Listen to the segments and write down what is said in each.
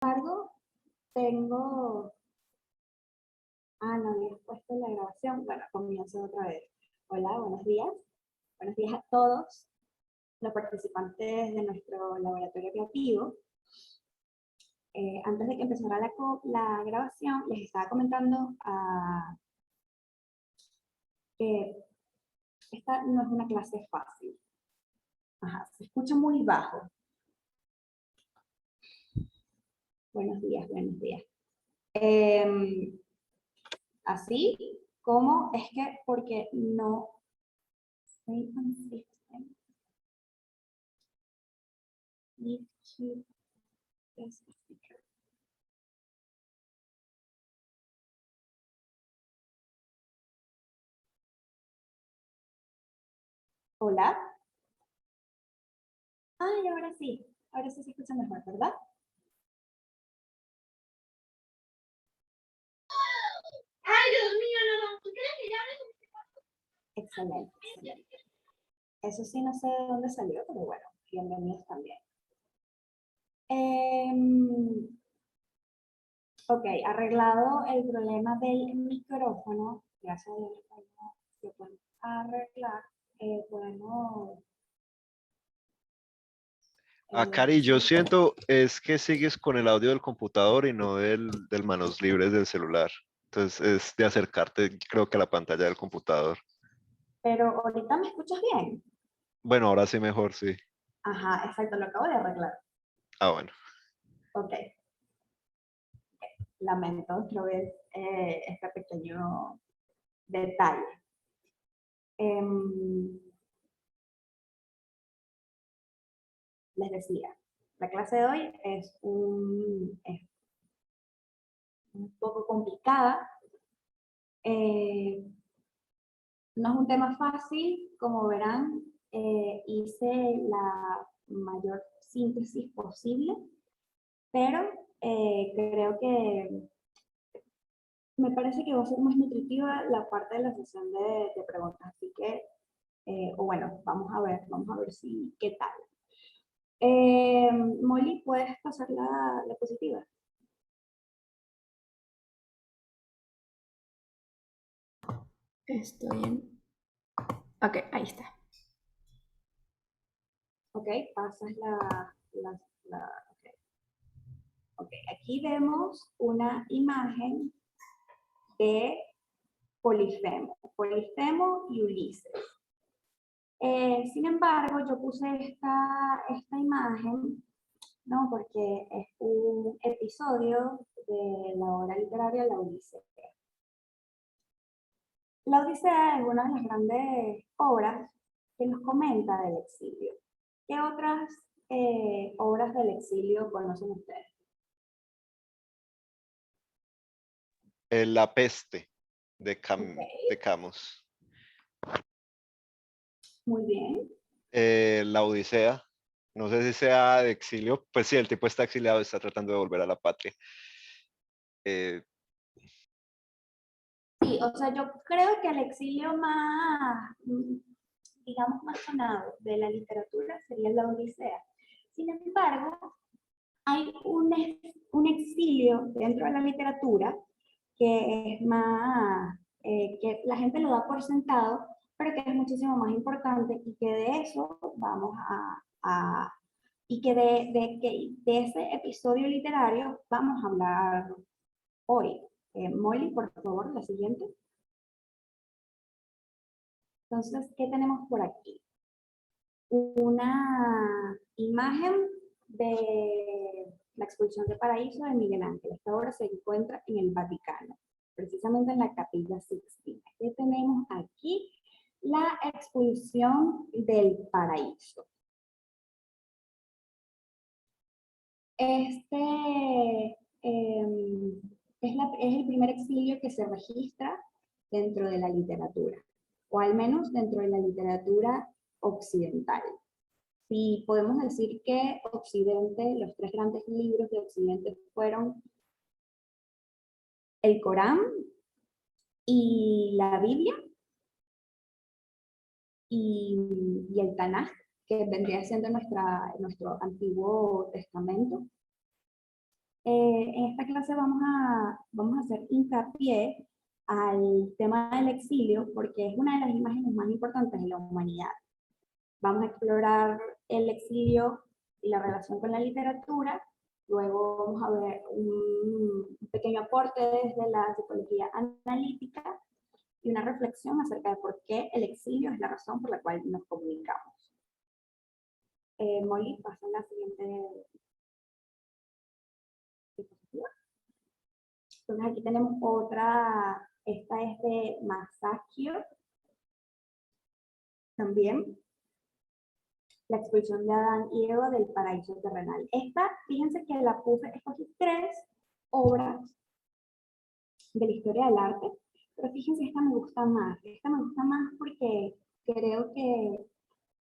embargo, tengo... Ah, no había puesto la grabación. Bueno, comienzo otra vez. Hola, buenos días. Buenos días a todos los participantes de nuestro laboratorio creativo. Antes de que empezara la grabación, les estaba comentando que esta no es una clase fácil. Ajá, se escucha muy bajo. Buenos días, buenos días. Así como es que porque no... Hola. Ay, ahora sí se escucha mejor, ¿verdad? Ay, Dios mío, no, ¿tú crees que ya Excelente, excelente. Eso sí, no sé de dónde salió, pero bueno, bienvenidos también. Ok, arreglado el problema del micrófono, gracias a Dios se puede arreglar. Podemos... Cari, yo sí. siento es que sigues con el audio del computador y no del manos libres del celular. Entonces es de acercarte, creo que a la pantalla del computador. Pero ahorita me escuchas bien. Bueno, ahora sí mejor, sí. Ajá, exacto, lo acabo de arreglar. Ah, bueno. Ok. Lamento otra vez este pequeño detalle. Les decía, la clase de hoy es un poco complicada. No es un tema fácil, como verán, hice la mayor síntesis posible, pero creo que me parece que va a ser más nutritiva la parte de la sesión de preguntas, así que, o bueno, vamos a ver si, qué tal. Molly, ¿puedes pasar la diapositiva? estoy en... Ok, ahí está. Ok, pasas okay. Ok, aquí vemos una imagen de Polifemo y Ulises. Sin embargo, yo puse esta imagen, ¿no? Porque es un episodio de la obra literaria La Odisea. La Odisea es una de las grandes obras que nos comenta del exilio. ¿Qué otras obras del exilio conocen ustedes? La peste Okay, de Camus. muy bien. La Odisea. No sé si sea de exilio. Pues sí, el tipo está exiliado, está tratando de volver a la patria. Eh, Sí, o sea, yo creo que el exilio más, digamos, más sonado de la literatura sería la Odisea. Sin embargo, hay un exilio dentro de la literatura que es más, que la gente lo da por sentado, pero que es muchísimo más importante y que de eso vamos y que de ese episodio literario vamos a hablar hoy. Molly, por favor, la siguiente. Entonces, ¿qué tenemos por aquí? Una imagen de la expulsión de Paraíso de Miguel Ángel. Esta obra se encuentra en el Vaticano, precisamente en la Capilla Sixtina. ¿Qué tenemos aquí? La expulsión del Paraíso. Este es el primer exilio que se registra dentro de la literatura, o al menos dentro de la literatura occidental. Si podemos decir que Occidente, los tres grandes libros de Occidente fueron el Corán y la Biblia y el Tanaj, que vendría siendo nuestro Antiguo Testamento. en esta clase vamos a hacer hincapié al tema del exilio porque es una de las imágenes más importantes de la humanidad. Vamos a explorar el exilio y la relación con la literatura. Luego vamos a ver un pequeño aporte desde la psicología analítica y una reflexión acerca de por qué el exilio es la razón por la cual nos comunicamos. Molly, pasa a la siguiente diapositiva. Entonces aquí tenemos otra, esta es de Masaccio, también. La expulsión de Adán y Eva del paraíso terrenal. Esta, fíjense que la puse, escogí 3 obras de la historia del arte, pero fíjense, esta me gusta más. Esta me gusta más porque creo que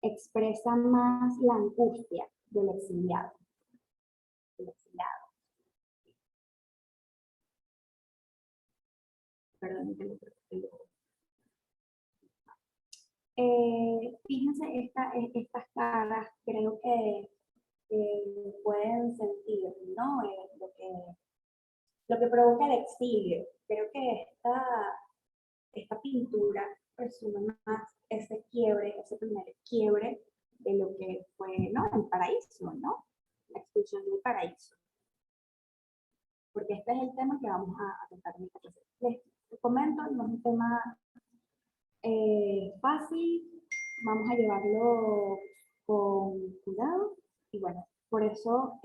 expresa más la angustia del exiliado. Perdón, fíjense estas caras, creo que pueden sentir, ¿no? Lo que provoca el exilio. Creo que esta pintura resume más ese quiebre, ese primer quiebre de lo que fue, ¿no? El paraíso, ¿no? La expulsión del paraíso. Porque este es el tema que vamos a tratar en esta clase. Les comento, no es un tema fácil, vamos a llevarlo con cuidado y bueno, por eso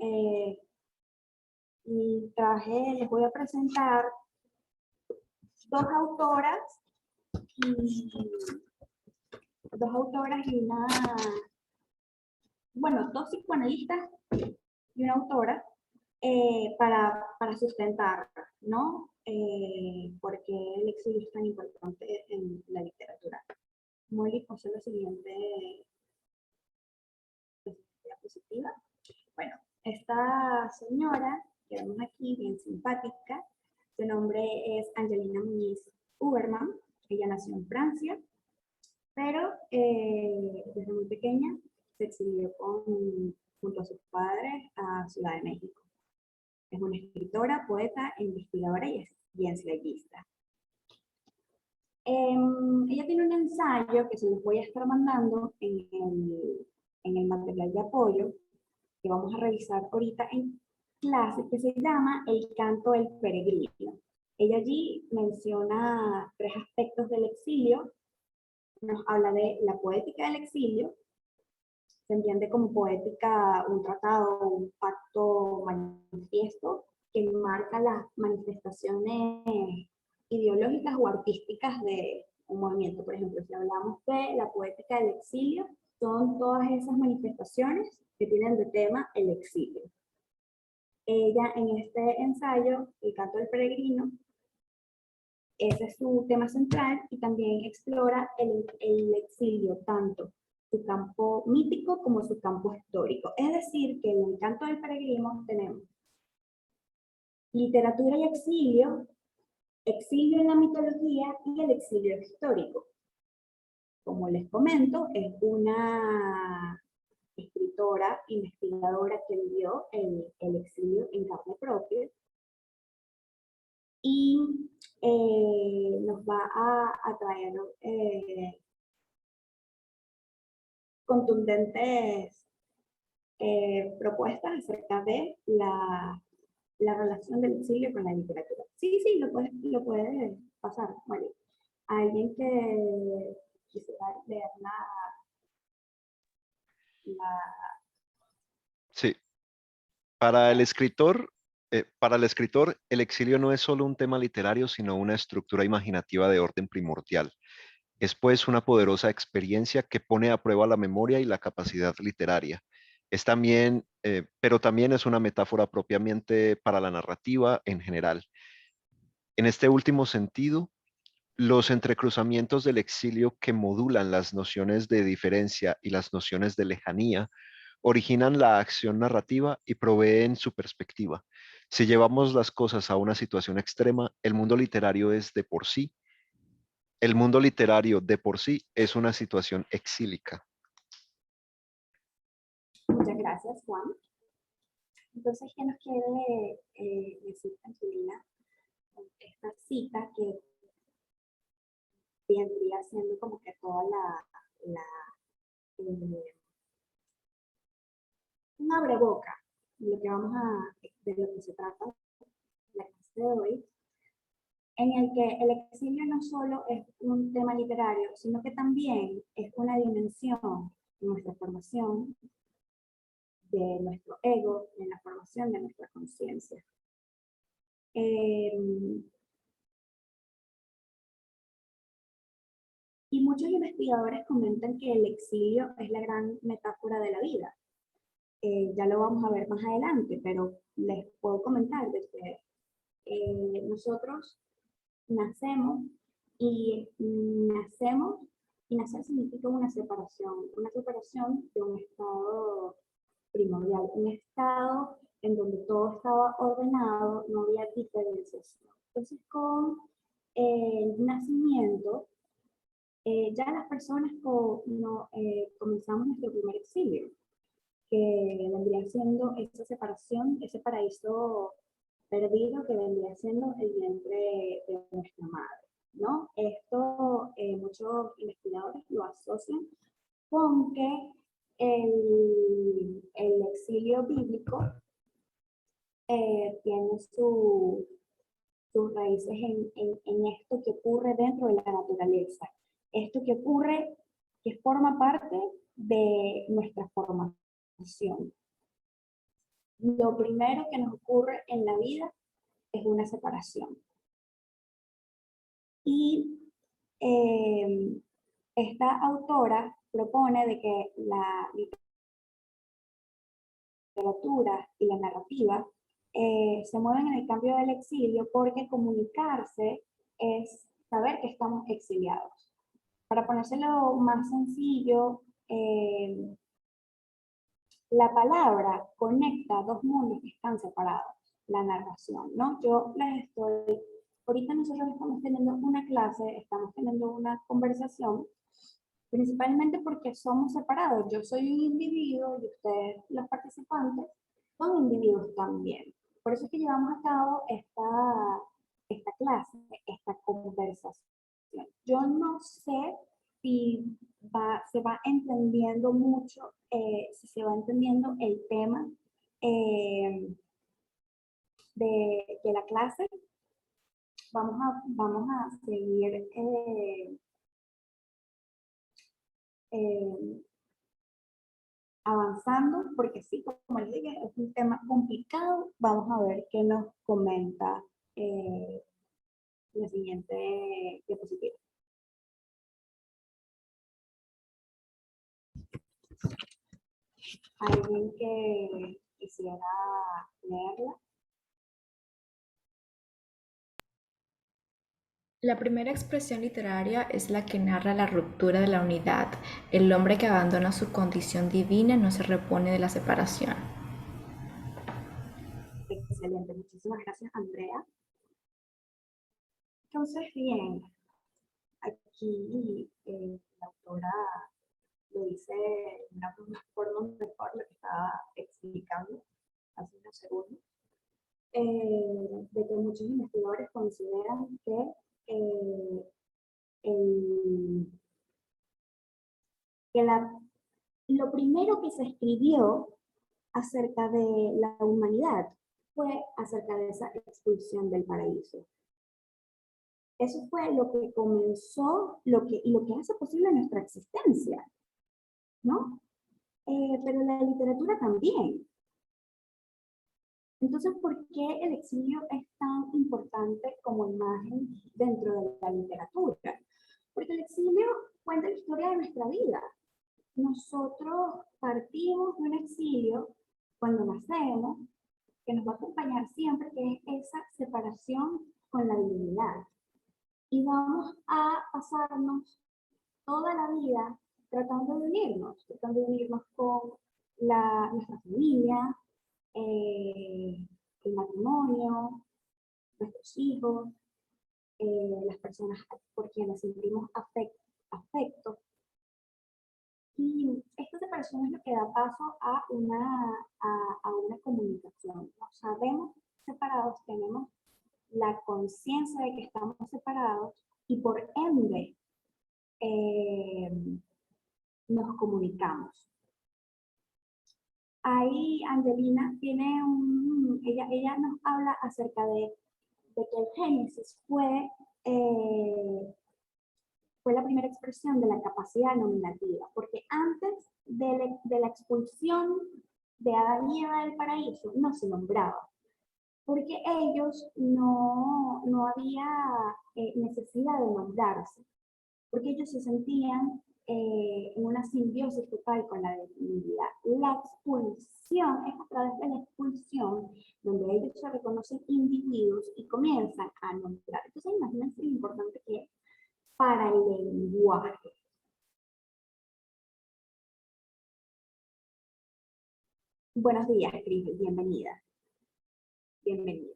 les voy a presentar 2 autoras y una, bueno, 2 psicoanalistas y una autora para sustentar, ¿no? Porque el exilio es tan importante en la literatura. Molly, posee la siguiente diapositiva. Bueno, esta señora que vemos aquí, bien simpática, su nombre es Angelina Muñiz Huberman. Ella nació en Francia, pero desde muy pequeña se exilió junto a sus padres a Ciudad de México. Es una escritora, poeta, investigadora y ensayista. Ella tiene un ensayo que se los voy a estar mandando en el material de apoyo que vamos a revisar ahorita en clase, que se llama El canto del peregrino. Ella allí menciona 3 aspectos del exilio. Nos habla de la poética del exilio. Se entiende como poética un tratado, un pacto manifiesto que marca las manifestaciones ideológicas o artísticas de un movimiento. Por ejemplo, si hablamos de la poética del exilio, son todas esas manifestaciones que tienen de tema el exilio. Ella en este ensayo, El canto del peregrino, ese es su tema central y también explora el exilio, tanto su campo mítico como su campo histórico. Es decir, que en El canto del peregrino tenemos literatura y exilio en la mitología y el exilio histórico. Como les comento, es una escritora, investigadora que vivió el exilio en carne propia y nos va a traer contundentes propuestas acerca de la relación del exilio con la literatura. Sí, lo puedes pasar, María. Alguien que quisiera leer Sí, para el escritor, el exilio no es solo un tema literario, sino una estructura imaginativa de orden primordial. Es pues una poderosa experiencia que pone a prueba la memoria y la capacidad literaria. Es también, pero también es una metáfora propiamente para la narrativa en general. En este último sentido, los entrecruzamientos del exilio que modulan las nociones de diferencia y las nociones de lejanía originan la acción narrativa y proveen su perspectiva. Si llevamos las cosas a una situación extrema, el mundo literario de por sí es una situación exílica. Muchas gracias, Juan. Entonces, ¿qué nos quiere cita que vendría siendo como que toda eh, una breboca de lo que de lo que se trata la clase de hoy, en el que el exilio no solo es un tema literario, sino que también es una dimensión de nuestra formación, de nuestro ego, de la formación de nuestra conciencia. Y muchos investigadores comentan que el exilio es la gran metáfora de la vida. Ya lo vamos a ver más adelante, pero les puedo comentar que nosotros nacemos y nacer significa una separación de un estado primordial, un estado en donde todo estaba ordenado, no había diferencias. Entonces, con el nacimiento, ya las personas comenzamos nuestro primer exilio, que vendría siendo esa separación, ese paraíso perdido que vendría siendo el vientre de nuestra madre, ¿no? Esto muchos investigadores lo asocian con que el exilio bíblico tiene sus raíces en esto que ocurre dentro de la naturaleza, esto que ocurre, que forma parte de nuestra formación. Lo primero que nos ocurre en la vida es una separación. Y esta autora propone de que la literatura y la narrativa se mueven en el cambio del exilio porque comunicarse es saber que estamos exiliados. Para ponérselo más sencillo, la palabra conecta dos mundos que están separados, la narración, ¿no? Ahorita nosotros estamos teniendo una clase, estamos teniendo una conversación, principalmente porque somos separados. Yo soy un individuo y ustedes, los participantes, son individuos también. Por eso es que llevamos a cabo esta clase, esta conversación. Yo no sé si se va entendiendo mucho, si se va entendiendo el tema de la clase. Vamos a seguir avanzando, porque sí, como les dije, es un tema complicado. Vamos a ver qué nos comenta la siguiente diapositiva. ¿Alguien que quisiera leerla? La primera expresión literaria es la que narra la ruptura de la unidad. El hombre que abandona su condición divina no se repone de la separación. Excelente, muchísimas gracias, Andrea. Entonces, bien, aquí la autora lo dice de una forma mejor lo que estaba explicando hace unos segundos, de que muchos investigadores consideran que lo primero que se escribió acerca de la humanidad fue acerca de esa expulsión del paraíso. Eso fue lo que comenzó, lo que hace posible nuestra existencia, ¿no? Pero la literatura también. Entonces, ¿por qué el exilio es tan importante como imagen dentro de la literatura? Porque el exilio cuenta la historia de nuestra vida. Nosotros partimos de un exilio cuando nacemos, que nos va a acompañar siempre, que es esa separación con la divinidad. Y vamos a pasarnos toda la vida tratando de unirnos con nuestra familia, el matrimonio, nuestros hijos, las personas por quienes sentimos afecto. Y esta separación es lo que da paso a una comunicación. Nos sabemos separados, tenemos la conciencia de que estamos separados y por ende eh, nos comunicamos. Ahí Angelina tiene ella nos habla acerca de que el Génesis fue la primera expresión de la capacidad nominativa, porque antes de la expulsión de Adán y Eva del paraíso no se nombraba, porque ellos no había necesidad de nombrarse, porque ellos se sentían en una simbiosis total con la divinidad. La expulsión es a través de la expulsión donde ellos se reconocen individuos y comienzan a nombrar. Entonces imagínense lo importante que es para el lenguaje. Buenos días, Cris, bienvenida. Bienvenida.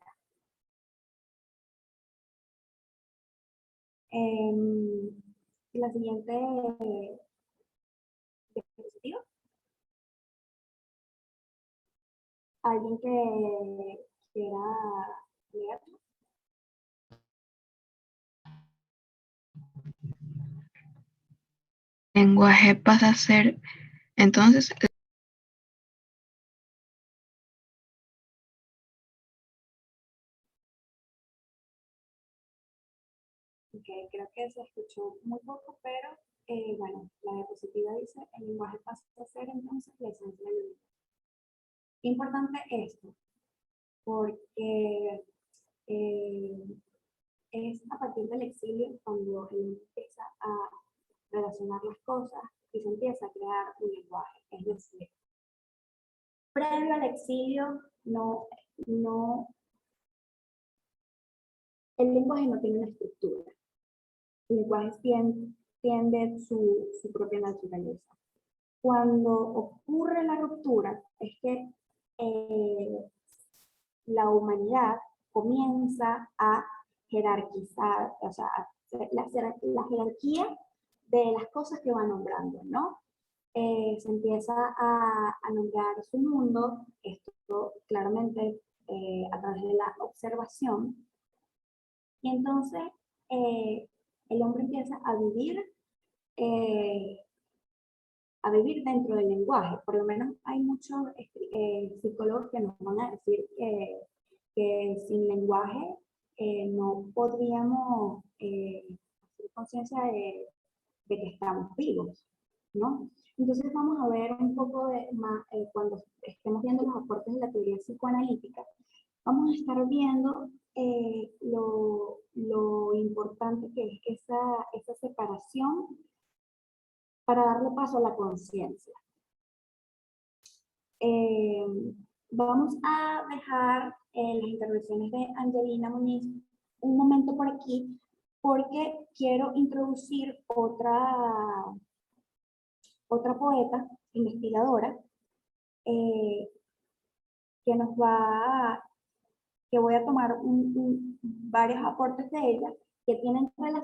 La siguiente diapositiva. ¿Alguien que quiera leer? Lenguaje pasa a ser, entonces, Okay, creo que se escuchó muy poco, pero bueno, la diapositiva dice, el lenguaje pasa a ser entonces la esencia del lenguaje. Importante esto, porque es a partir del exilio cuando él empieza a relacionar las cosas y se empieza a crear un lenguaje. Es decir, previo al exilio, el lenguaje no tiene una estructura. El lenguaje tiende su propia naturaleza. Cuando ocurre la ruptura, es que la humanidad comienza a jerarquizar, o sea, la jerarquía de las cosas que va nombrando, ¿no? Se empieza a nombrar su mundo, esto claramente a través de la observación, y entonces el hombre empieza eh, a vivir dentro del lenguaje. Por lo menos hay muchos psicólogos que nos van a decir que sin lenguaje no podríamos hacer conciencia de que estamos vivos, ¿no? Entonces vamos a ver un poco más, cuando estemos viendo los aportes de la teoría psicoanalítica, vamos a estar viendo lo importante que es esa separación para darle paso a la conciencia. Vamos a dejar las intervenciones de Angelina Muñiz un momento por aquí, porque quiero introducir otra poeta, investigadora, que que voy a tomar varios aportes de ella que nos van a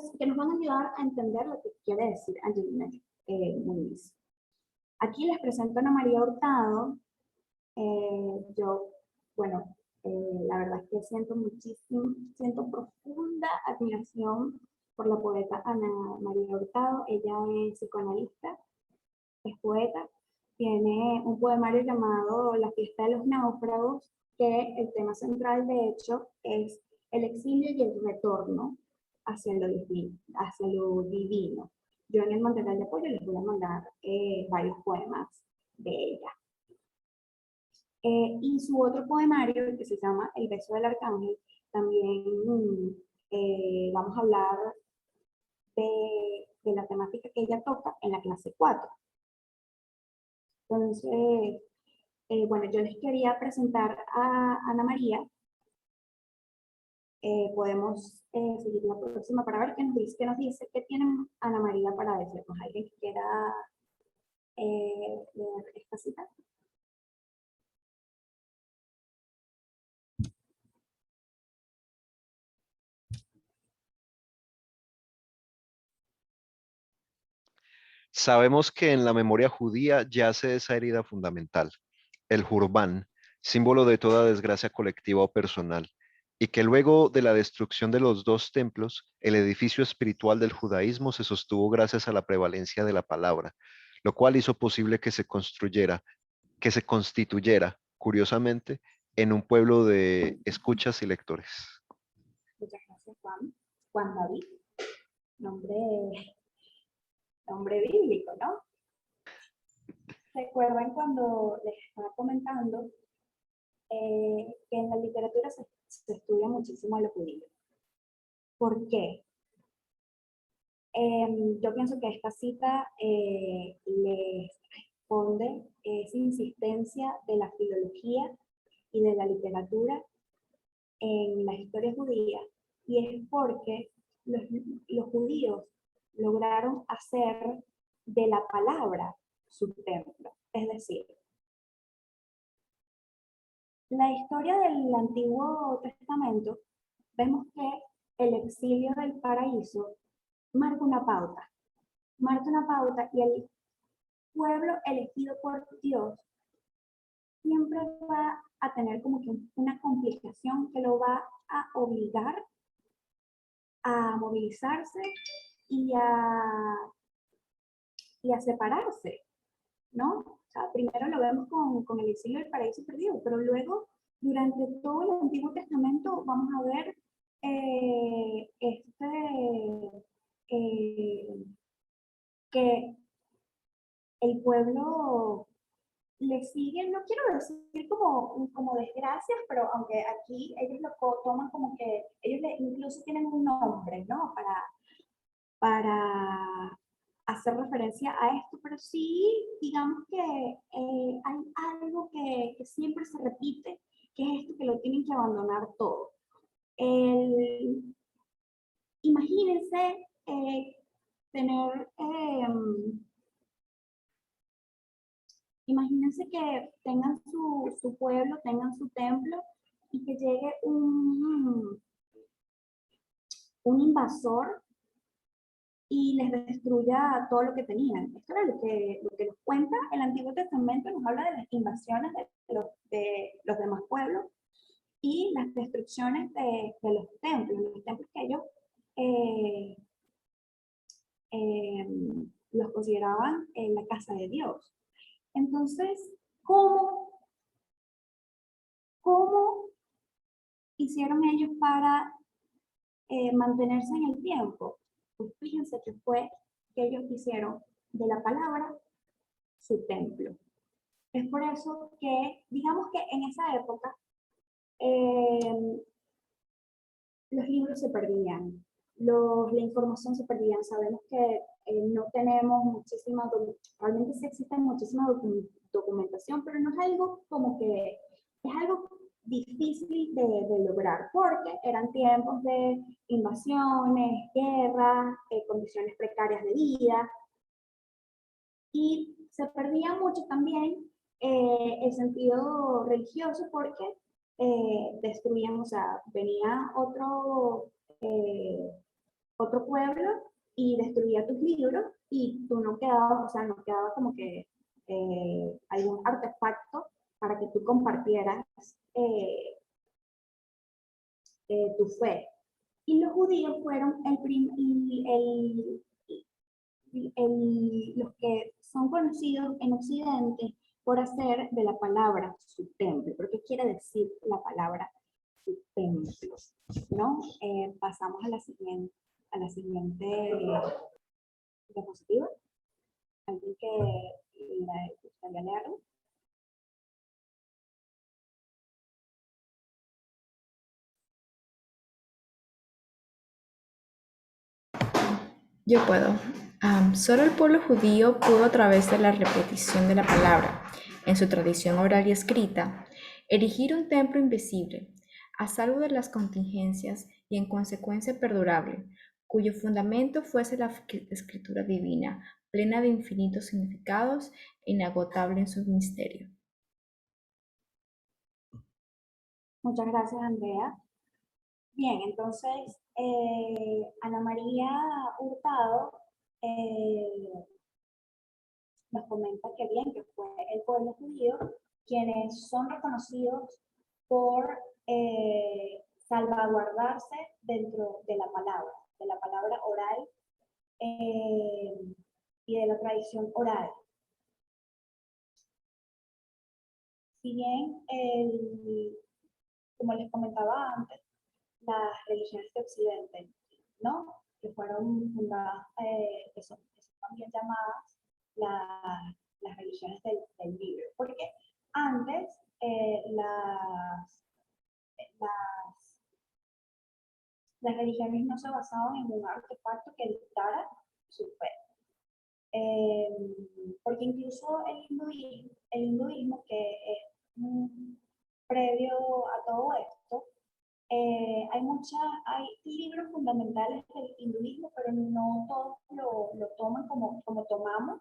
ayudar a entender lo que quiere decir Angelina Muñiz. Aquí les presento a Ana María Hurtado. Bueno, la verdad es que siento profunda admiración por la poeta Ana María Hurtado. Ella es psicoanalista, es poeta, tiene un poemario llamado La fiesta de los náufragos, que el tema central de hecho es el exilio y el retorno hacia lo divino. Yo en el material de apoyo les voy a mandar varios poemas de ella. Y su otro poemario, que se llama El beso del arcángel, también vamos a hablar de la temática que ella toca en la clase 4. Entonces, bueno, yo les quería presentar a Ana María. Podemos seguir la próxima para ver qué nos dice, qué tiene Ana María para decirnos. ¿Alguien que quiera leer esta cita? Sabemos que en la memoria judía yace esa herida fundamental, el Jurbán, símbolo de toda desgracia colectiva o personal, y que luego de la destrucción de los dos templos, el edificio espiritual del judaísmo se sostuvo gracias a la prevalencia de la palabra, lo cual hizo posible que se constituyera, curiosamente, en un pueblo de escuchas y lectores. Muchas gracias, Juan. Juan David, nombre, nombre bíblico, ¿no? Recuerden cuando les estaba comentando que en la literatura se estudia muchísimo a los judíos. ¿Por qué? Yo pienso que esta cita les responde esa insistencia de la filología y de la literatura en la historia judía, y es porque los judíos lograron hacer de la palabra su templo. Es decir, la historia del Antiguo Testamento, vemos que el exilio del paraíso marca una pauta y el pueblo elegido por Dios siempre va a tener como que una complicación que lo va a obligar a movilizarse y a separarse, ¿no? O sea, primero lo vemos con el exilio del paraíso perdido, pero luego, durante todo el Antiguo Testamento, vamos a ver eh, que el pueblo le sigue, no quiero decir como desgracias, pero aunque aquí ellos lo toman como que ellos incluso tienen un nombre, ¿no? Para hacer referencia a esto, pero sí, digamos que hay algo que siempre se repite, que es esto que lo tienen que abandonar todo. Imagínense tener, imagínense que tengan su pueblo, tengan su templo y que llegue un invasor y les destruya todo lo que tenían. Esto era lo que nos cuenta el Antiguo Testamento, nos habla de las invasiones de los demás pueblos y las destrucciones de los templos que ellos eh, eh, los consideraban la casa de Dios. Entonces, ¿cómo hicieron ellos para mantenerse en el tiempo? Pues fíjense que fue que ellos hicieron de la palabra su templo. Es por eso que, digamos que en esa época, los libros se perdían, la información se perdía. Sabemos que no tenemos realmente sí existe muchísima documentación, pero no es algo como que, es algo difícil de lograr, porque eran tiempos de invasiones, guerras, condiciones precarias de vida, y se perdía mucho también el sentido religioso porque destruían, o sea, venía otro pueblo y destruía tus libros y tú no quedabas, o sea, no quedaba como que algún artefacto para que tú compartieras eh, tu fe. Y los judíos fueron los que son conocidos en Occidente por hacer de la palabra su templo. ¿Pero qué quiere decir la palabra su templo? ¿No? Pasamos a la siguiente diapositiva. ¿Alguien que le gustaría leerlo? Yo puedo. Solo el pueblo judío pudo, a través de la repetición de la palabra, en su tradición oral y escrita, erigir un templo invisible, a salvo de las contingencias y en consecuencia perdurable, cuyo fundamento fuese la escritura divina, plena de infinitos significados e inagotable en su misterio. Muchas gracias, Andrea. Bien, entonces, Ana María Hurtado nos comenta que bien, que fue el pueblo judío quienes son reconocidos por salvaguardarse dentro de la palabra oral y de la tradición oral. Si bien, como les comentaba antes, las religiones de Occidente, ¿no? Que fueron fundadas, que son también llamadas las religiones del libro, porque antes las religiones no se basaban en un artefacto que dictara su fe. Porque incluso el hinduismo, que es previo a todo esto, hay libros fundamentales del hinduismo, pero no todos lo toman como tomamos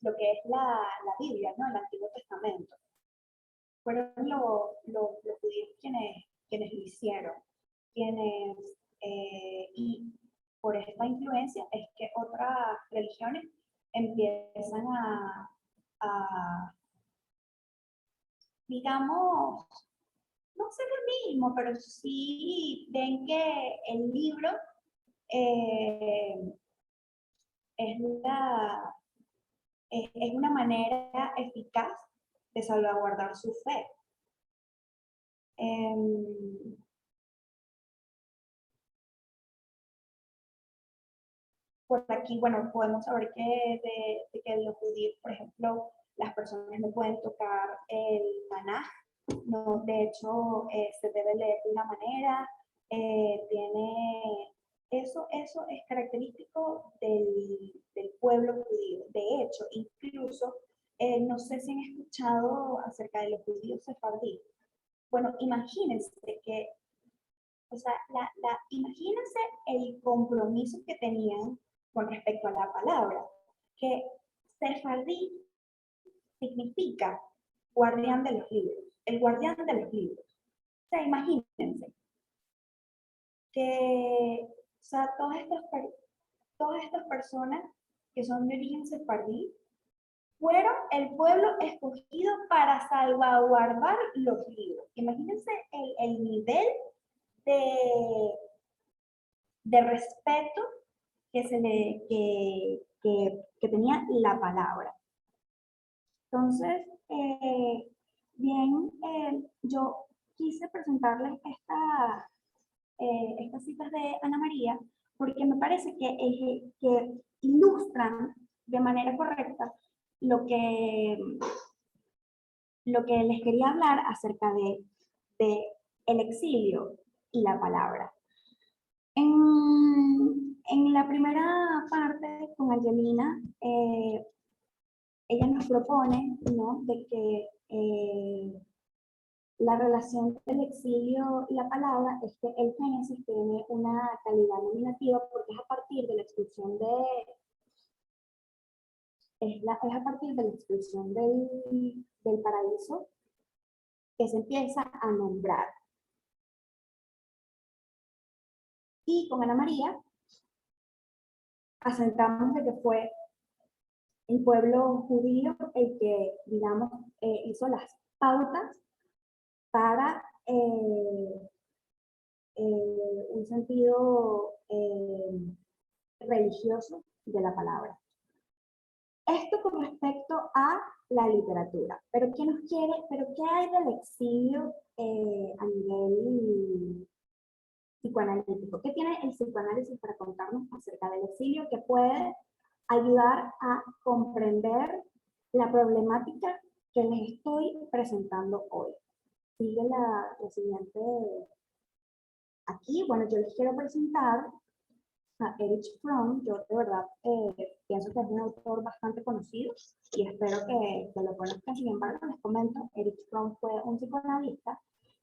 lo que es la Biblia, ¿no? El Antiguo Testamento. Fueron los judíos quienes lo hicieron, y por esta influencia es que otras religiones empiezan digamos, no sé lo mismo, pero sí ven que el libro es una manera eficaz de salvaguardar su fe. Por aquí, bueno, podemos saber que que los judíos, por ejemplo, las personas no pueden tocar el Tanaj, no, de hecho, se debe leer de una manera, eso es característico del pueblo judío. De hecho, incluso, no sé si han escuchado acerca de los judíos sefardíes. Bueno, imagínense que, o sea, imagínense el compromiso que tenían con respecto a la palabra, que sefardí significa guardián de los libros, el guardián de los libros. O sea, imagínense que, o sea, todas estas personas que son de origen sefardí fueron el pueblo escogido para salvaguardar los libros. Imagínense el nivel de respeto que tenía la palabra. Entonces, bien, yo quise presentarles estas citas de Ana María porque me parece que ilustran de manera correcta lo que les quería hablar acerca de el exilio y la palabra. En la primera parte con Angelina, ella nos propone, ¿no?, de que la relación del exilio y la palabra es que el Génesis tiene una calidad nominativa porque es a partir de la expulsión a partir de la expulsión del paraíso que se empieza a nombrar. Y con Ana María asentamos de que fue el pueblo judío el que, digamos, hizo las pautas para un sentido religioso de la palabra. Esto con respecto a la literatura. Pero ¿qué hay del exilio a nivel psicoanalítico? ¿Qué tiene el psicoanálisis para contarnos acerca del exilio que puede ayudar a comprender la problemática que les estoy presentando hoy? Sigue la siguiente aquí. Bueno, yo les quiero presentar a Erich Fromm. Yo de verdad pienso que es un autor bastante conocido y espero que lo conozcan. Sin embargo, les comento, Erich Fromm fue un psicoanalista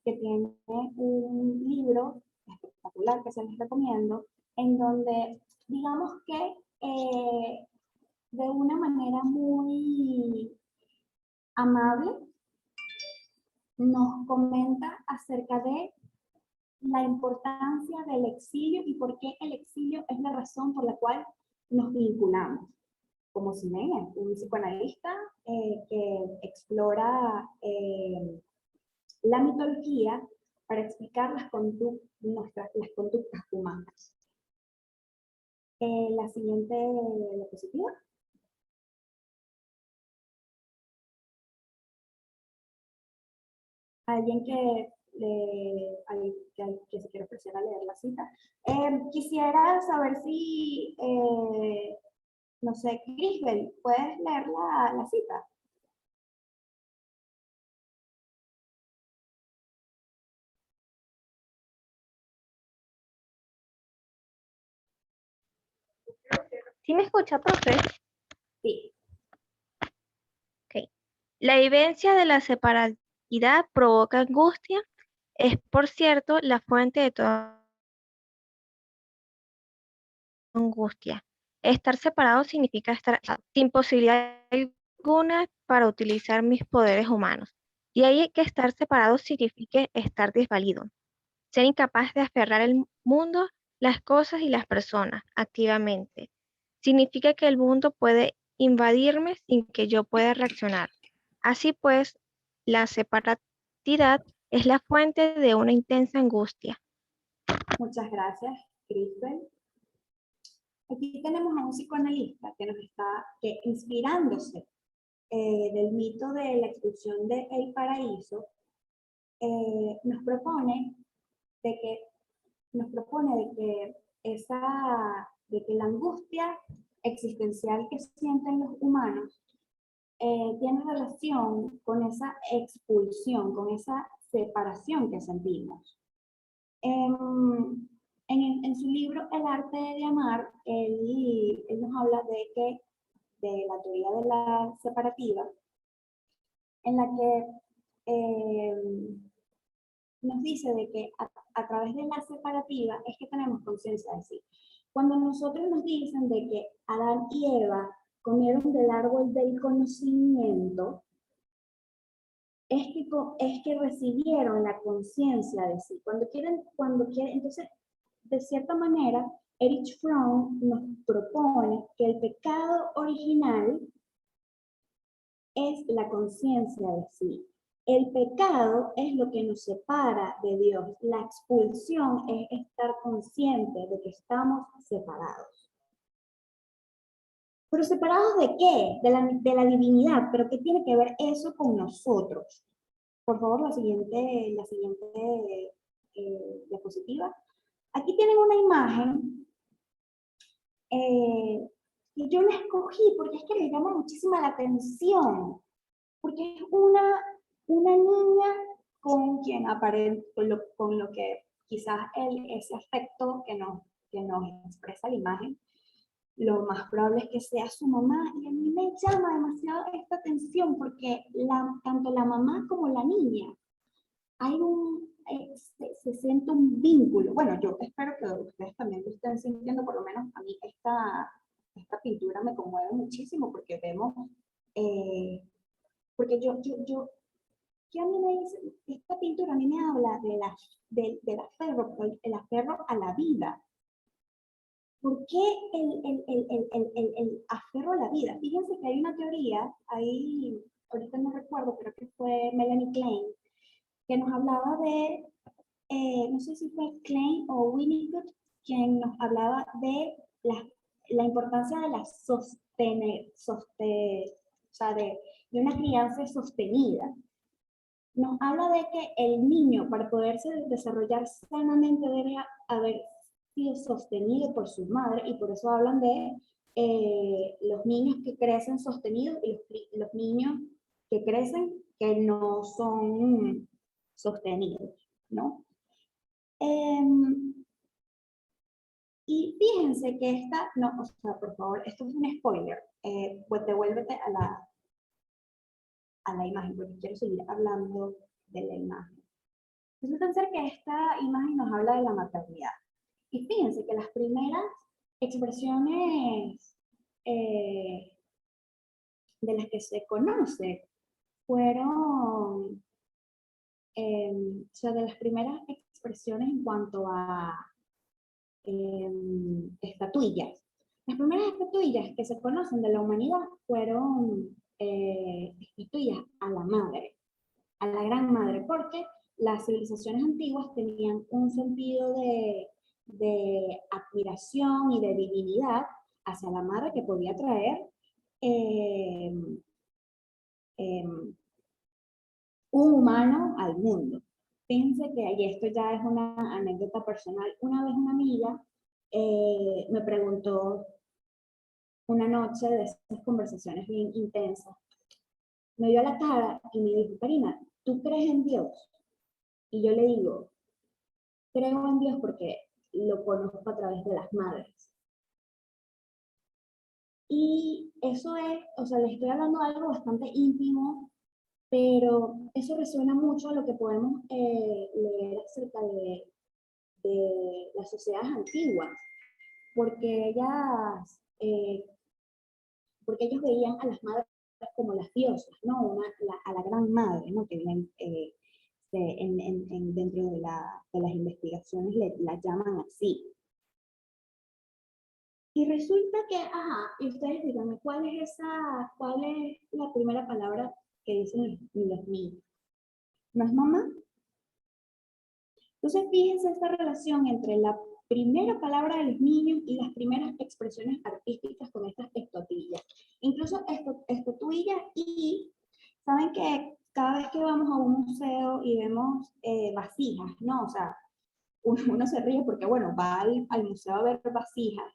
que tiene un libro espectacular que se les recomiendo, en donde, digamos que de una manera muy amable nos comenta acerca de la importancia del exilio y por qué el exilio es la razón por la cual nos vinculamos. como Simene, un psicoanalista que explora la mitología para explicar las conductas humanas. La siguiente diapositiva. Alguien que se quiere ofrecer a leer la cita. Quisiera saber si, no sé, Crisbel, ¿puedes leer la cita? ¿Sí me escucha, profe? Sí. Ok. La vivencia de la separabilidad provoca angustia. Es, por cierto, la fuente de toda angustia. Estar separado significa estar sin posibilidad alguna para utilizar mis poderes humanos. Y ahí que estar separado significa estar desvalido. Ser incapaz de aferrar el mundo, las cosas y las personas activamente. Significa que el mundo puede invadirme sin que yo pueda reaccionar. Así pues, la separatidad es la fuente de una intensa angustia. Muchas gracias, Crisbel. Aquí tenemos a un psicoanalista que nos está inspirándose del mito de la expulsión de El Paraíso, nos propone de que la angustia existencial que sienten los humanos tiene relación con esa expulsión, con esa separación que sentimos. En su libro El arte de amar, él nos habla de la teoría de la separativa, en la que nos dice de que a través de la separativa es que tenemos conciencia de sí. Cuando nosotros nos dicen de que Adán y Eva comieron del árbol del conocimiento, es que recibieron la conciencia de sí. Cuando quieren, entonces, de cierta manera, Erich Fromm nos propone que el pecado original es la conciencia de sí. El pecado es lo que nos separa de Dios. La expulsión es estar consciente de que estamos separados. ¿Pero separados de qué? De la divinidad. ¿Pero qué tiene que ver eso con nosotros? Por favor, la siguiente diapositiva. Aquí tienen una imagen que yo la escogí porque es que les llama muchísima la atención. Porque es una niña con quien aparenta, con lo que quizás ese afecto que nos expresa la imagen, lo más probable es que sea su mamá. Y a mí me llama demasiado esta atención porque tanto la mamá como la niña, se siente un vínculo. Bueno, yo espero que ustedes también lo estén sintiendo, por lo menos a mí esta pintura me conmueve muchísimo porque vemos, porque ¿qué a mí me dice? Esta pintura a mí me habla del aferro a la vida. ¿Por qué el aferro a la vida? Fíjense que hay una teoría, ahorita no recuerdo, creo que fue Melanie Klein, que nos hablaba no sé si fue Klein o Winnicott, quien nos hablaba de la importancia de la o sea, de una crianza sostenida. Nos habla de que el niño, para poderse desarrollar sanamente, debe haber sido sostenido por su madre, y por eso hablan de los niños que crecen sostenidos y los niños que crecen que no son sostenidos, ¿no? Y fíjense que no, o sea, por favor, esto es un spoiler, pues devuélvete a la imagen, porque quiero seguir hablando de la imagen. Resulta ser que esta imagen nos habla de la maternidad. Y fíjense que las primeras expresiones de las que se conoce fueron, o sea, de las primeras expresiones en cuanto a estatuillas. Las primeras estatuillas que se conocen de la humanidad fueron estatuillas a la madre, a la gran madre, porque las civilizaciones antiguas tenían un sentido de admiración y de divinidad hacia la madre que podía traer eh, eh, un humano al mundo. Fíjense que, y esto ya es una anécdota personal, una vez una amiga me preguntó una noche de esas conversaciones bien intensas, me dio la cara y me dijo, Karina, ¿tú crees en Dios? Y yo le digo, creo en Dios porque lo conozco a través de las madres. Y eso es, o sea, les estoy hablando de algo bastante íntimo, pero eso resuena mucho a lo que podemos leer acerca de las sociedades antiguas, porque porque ellos veían a las madres como las diosas, ¿no? A la gran madre, ¿no? Que vienen, dentro de las investigaciones la llaman así. Y resulta que, ajá, y ustedes díganme, ¿cuál es la primera palabra que dicen los niños? ¿No es mamá? Entonces, fíjense esta relación entre la primera palabra de los niños y las primeras expresiones artísticas con estas estatuillas. Incluso estatuillas y, ¿saben que cada vez que vamos a un museo y vemos vasijas, ¿no? O sea, uno se ríe porque, bueno, va al museo a ver vasijas.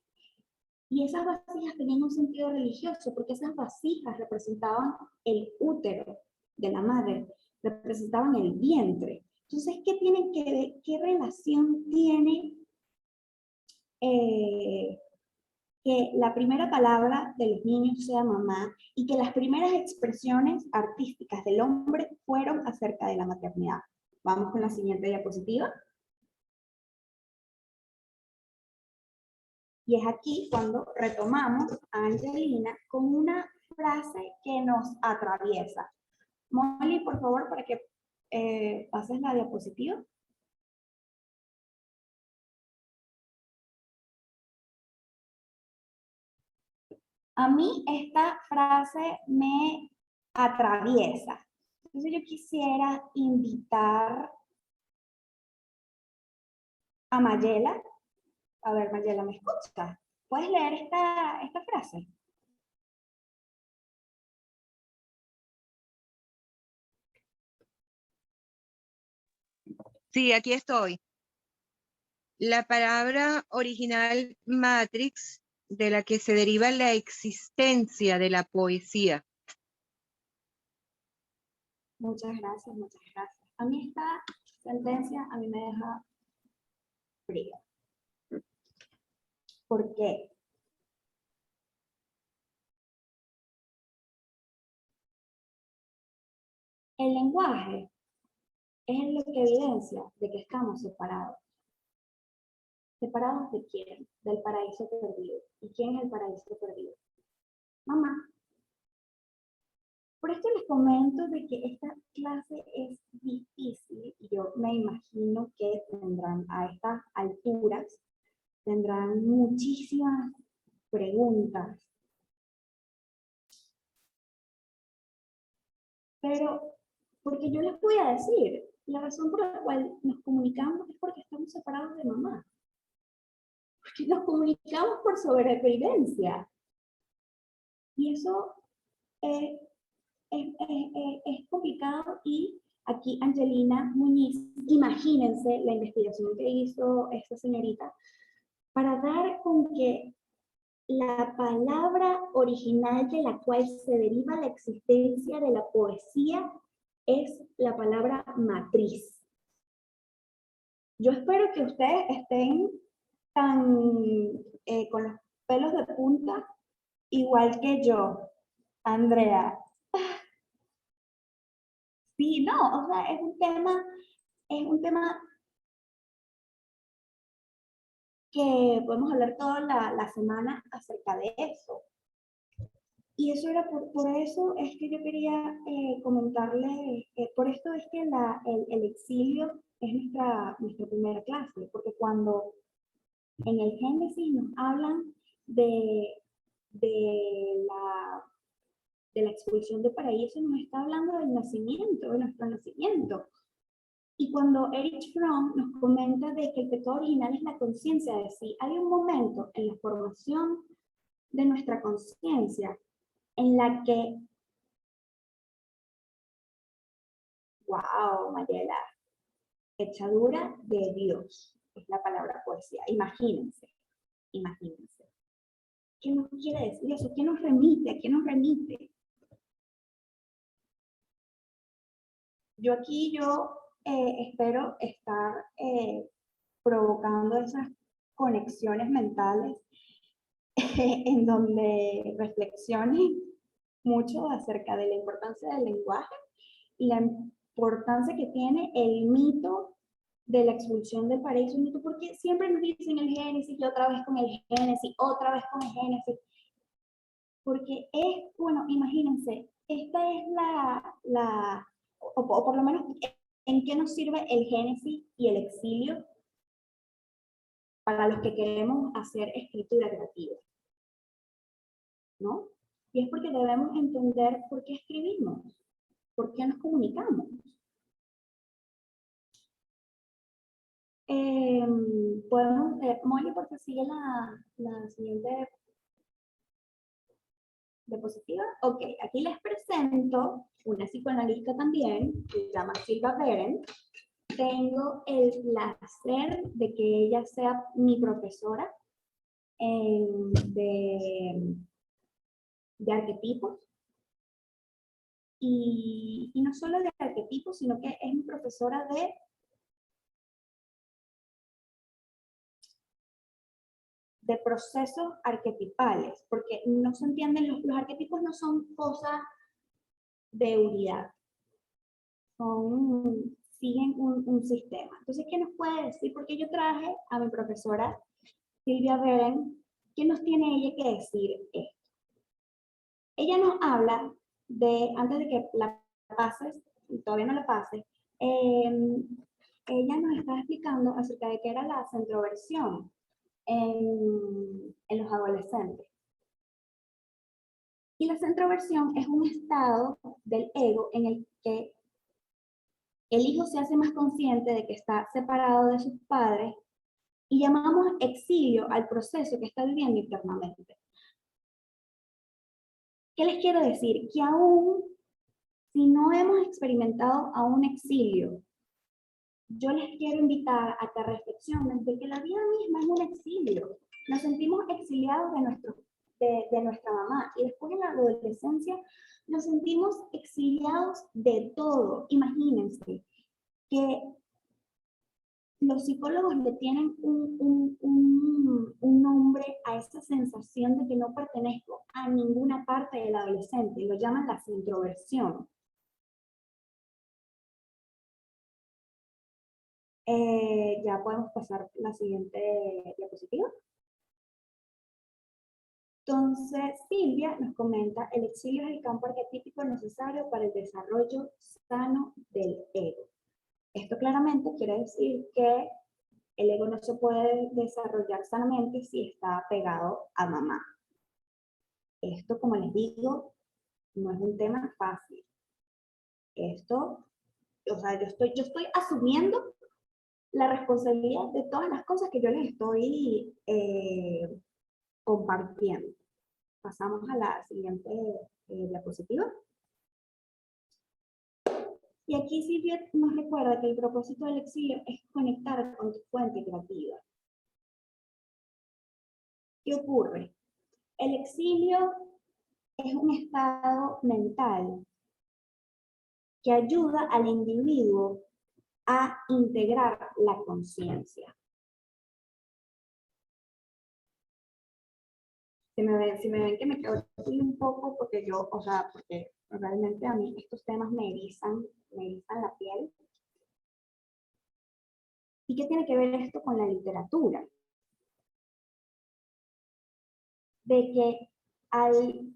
Y esas vasijas tenían un sentido religioso, porque esas vasijas representaban el útero de la madre, representaban el vientre. Entonces, ¿qué relación tiene que la primera palabra de los niños sea mamá y que las primeras expresiones artísticas del hombre fueron acerca de la maternidad? Vamos con la siguiente diapositiva. Y es aquí cuando retomamos a Angelina con una frase que nos atraviesa. Molly, por favor, para que pases la diapositiva. A mí esta frase me atraviesa. Entonces yo quisiera invitar a Mayela. A ver, Mayela, ¿me escuchas? ¿Puedes leer esta frase? Sí, aquí estoy. La palabra original matrix, de la que se deriva la existencia de la poesía. Muchas gracias, muchas gracias. A mí esta sentencia a mí me deja fría. ¿Por qué? El lenguaje es lo que evidencia de que estamos separados. ¿Separados de quién? Del paraíso perdido. ¿Y quién es el paraíso perdido? Mamá. Por esto les comento de que esta clase es difícil y yo me imagino que tendrán a estas alturas, tendrán muchísimas preguntas. Pero, porque yo les voy a decir, la razón por la cual nos comunicamos es porque estamos separados de mamá. Porque nos comunicamos por sobrevivencia. Y eso es complicado y aquí Angelina Muñiz, imagínense la investigación que hizo esta señorita para dar con que la palabra original de la cual se deriva la existencia de la poesía es la palabra matriz. Yo espero que ustedes estén con los pelos de punta igual que yo, Andrea. Sí, no, o sea, es un tema que podemos hablar toda la semana acerca de eso. Y eso era por eso es que yo quería comentarles, por esto es que el exilio es nuestra primera clase, porque cuando en el Génesis nos hablan de, de la expulsión de paraíso nos está hablando del nacimiento, de nuestro nacimiento. Y cuando Erich Fromm nos comenta de que el pecado original es la conciencia de sí, hay un momento en la formación de nuestra conciencia en la que, wow, Mayela, echadura de Dios, es la palabra poesía. Imagínense. ¿Qué nos quiere decir eso? ¿Qué nos remite? ¿A qué nos remite? Yo espero estar provocando esas conexiones mentales en donde reflexionen mucho acerca de la importancia del lenguaje y la importancia que tiene el mito de la expulsión del paraíso, porque siempre nos dicen el Génesis y otra vez con el Génesis, otra vez con el Génesis, porque bueno, imagínense, esta es o por lo menos, ¿en qué nos sirve el Génesis y el exilio para los que queremos hacer escritura creativa? ¿No? Y es porque debemos entender por qué escribimos, por qué nos comunicamos. Podemos, Molly, por favor, sigue la siguiente diapositiva. Ok, aquí les presento una psicoanalista también, que se llama Sylvia Behrens. Tengo el placer de que ella sea mi profesora de arquetipos. Y no solo de arquetipos, sino que es mi profesora de procesos arquetipales, porque no se entienden, los arquetipos no son cosas de unidad, siguen un sistema. Entonces, ¿qué nos puede decir? Porque yo traje a mi profesora Sylvia Behrens, ¿qué nos tiene ella que decir esto? Ella nos habla de, antes de que la pases, todavía no la pases, ella nos está explicando acerca de qué era la centroversión en los adolescentes. Y la centroversión es un estado del ego en el que el hijo se hace más consciente de que está separado de sus padres y llamamos exilio al proceso que está viviendo internamente. ¿Qué les quiero decir? Que aún si no hemos experimentado a un exilio, yo les quiero invitar a que reflexionen de que la vida misma es un exilio. Nos sentimos exiliados de nuestra mamá y después en la adolescencia nos sentimos exiliados de todo. Imagínense que los psicólogos le tienen un nombre a esa sensación de que no pertenezco a ninguna parte del adolescente, lo llaman la centroversión. Ya podemos pasar la siguiente diapositiva. Entonces, Silvia nos comenta, el exilio es el campo arquetípico necesario para el desarrollo sano del ego. Esto claramente quiere decir que el ego no se puede desarrollar sanamente si está pegado a mamá. Esto, como les digo, no es un tema fácil. Esto, o sea, yo estoy asumiendo la responsabilidad de todas las cosas que yo les estoy compartiendo. Pasamos a la siguiente diapositiva. Y aquí Silvia nos recuerda que el propósito del exilio es conectar con tu fuente creativa. ¿Qué ocurre? El exilio es un estado mental que ayuda al individuo a integrar la conciencia. Si me ven que me quedo así un poco, porque yo, o sea, porque realmente a mí estos temas me erizan la piel. ¿Y qué tiene que ver esto con la literatura? De que al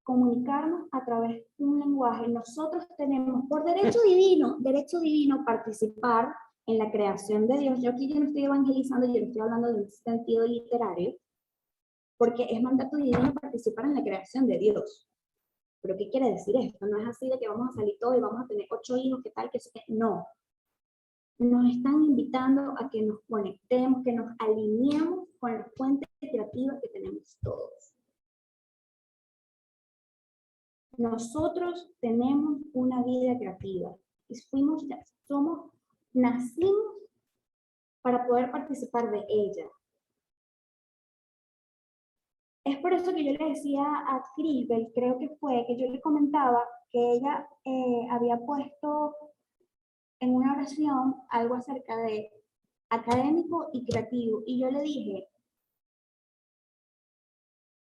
comunicarnos a través de un lenguaje, nosotros tenemos por derecho divino participar en la creación de Dios. Yo aquí no estoy evangelizando, yo estoy hablando de un sentido literario, porque es mandato divino participar en la creación de Dios. ¿Pero qué quiere decir esto? No es así de que vamos a salir todos y vamos a tener 8 hijos, ¿qué tal? No. Nos están invitando a que nos conectemos, que nos alineemos con la fuente creativa que tenemos todos. Nosotros tenemos una vida creativa y nacimos para poder participar de ella. Es por eso que yo le decía a Crisbel, creo que fue, que yo le comentaba que ella había puesto en una oración algo acerca de académico y creativo. Y yo le dije,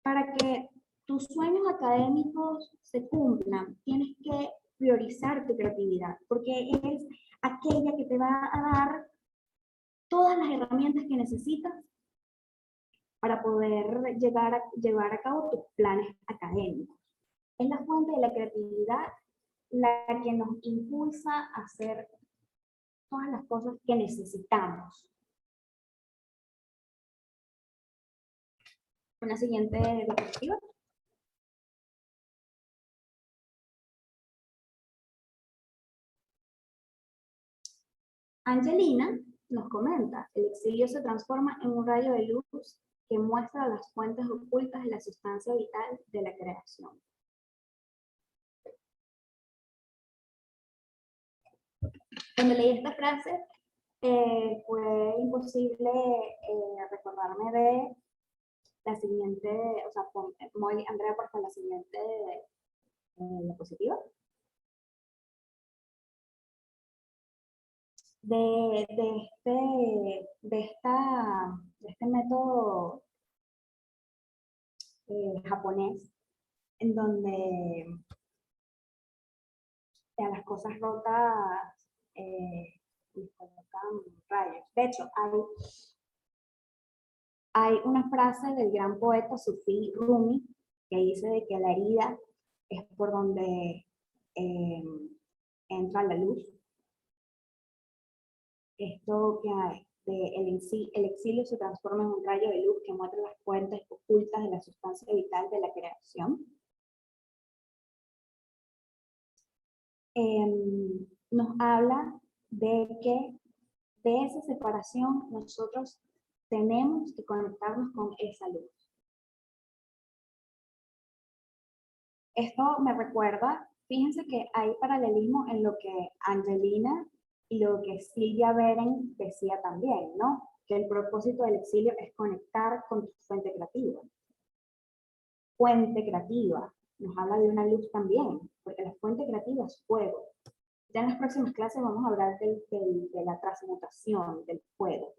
para que tus sueños académicos se cumplan, tienes que priorizar tu creatividad, porque es aquella que te va a dar todas las herramientas que necesitas para poder llevar a cabo tus planes académicos. Es la fuente de la creatividad la que nos impulsa a hacer todas las cosas que necesitamos. Una siguiente diapositiva. Angelina nos comenta, el exilio se transforma en un rayo de luz que muestra las fuentes ocultas de la sustancia vital de la creación. Cuando leí esta frase, fue imposible recordarme de la siguiente, o sea, Andrea, por favor, la siguiente diapositiva. De este método japonés, en donde a las cosas rotas les colocan rayos. De hecho, hay una frase del gran poeta Sufi Rumi que dice de que la herida es por donde entra la luz. Esto que hay, el exilio se transforma en un rayo de luz que muestra las fuentes ocultas de la sustancia vital de la creación. Nos habla de que de esa separación nosotros tenemos que conectarnos con esa luz. Esto me recuerda, fíjense que hay paralelismo en lo que Angelina y lo que Silvia Beren decía también, ¿no? Que el propósito del exilio es conectar con tu fuente creativa. Fuente creativa, nos habla de una luz también, porque la fuente creativa es fuego. Ya en las próximas clases vamos a hablar de la transmutación del fuego.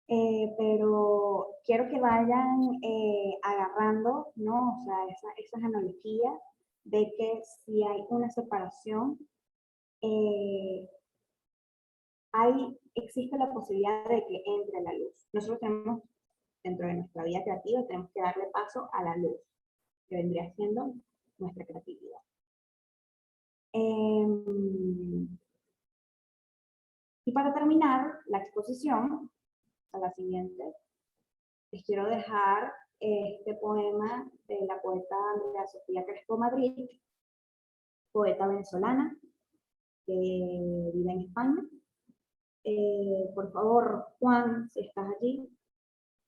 Pero quiero que vayan agarrando, ¿no? O sea, esas analogías de que si hay una separación, existe la posibilidad de que entre la luz. Nosotros tenemos, dentro de nuestra vida creativa, tenemos que darle paso a la luz, que vendría siendo nuestra creatividad. Y para terminar la exposición, a la siguiente, les quiero dejar este poema de la poeta Andrea Sofía Crespo Madrid, poeta venezolana que vive en España. Por favor, Juan, si estás allí,